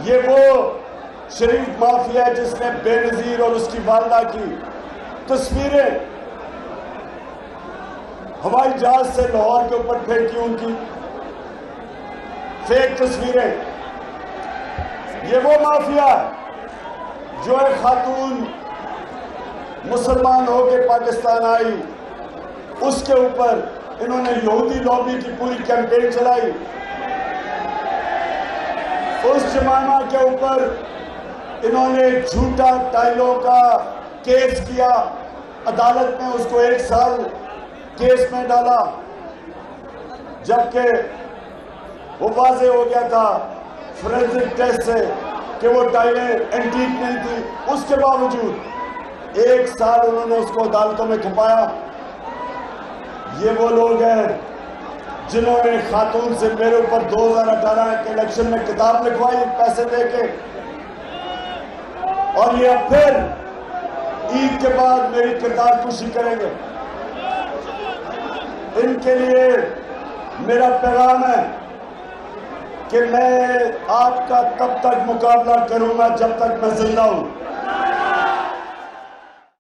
ये वो शरीफ माफिया है जिसने बेनजीर और उसकी वालदा की तस्वीरें हवाई जहाज से लाहौर के ऊपर फेंकी, उनकी फेक तस्वीरें। ये वो माफिया है जो एक खातून मुसलमान होकर पाकिस्तान आई, उसके ऊपर इन्होंने यहूदी लॉबी की पूरी कैंपेन चलाई। उस जमाना के ऊपर इन्होंने झूठा टाइलों का केस किया, अदालत में उसको 1 साल केस में डाला, जबकि वो वाजे हो गया था फोरेंसिक टेस्ट से कि वो टाइलें एंटीक नहीं थी। उसके बावजूद 1 साल उन्होंने उसको अदालतों में खपाया। ये वो लोग हैं जिन्होंने खातून से मेरे ऊपर 2018 के इलेक्शन में किताब लिखवाई पैसे देके, और ये अब फिर ईद के बाद मेरी किरदार कुशी करेंगे। इनके लिए मेरा पैगाम है कि मैं आपका तब तक मुकाबला करूंगा जब तक मैं जिंदा हूं।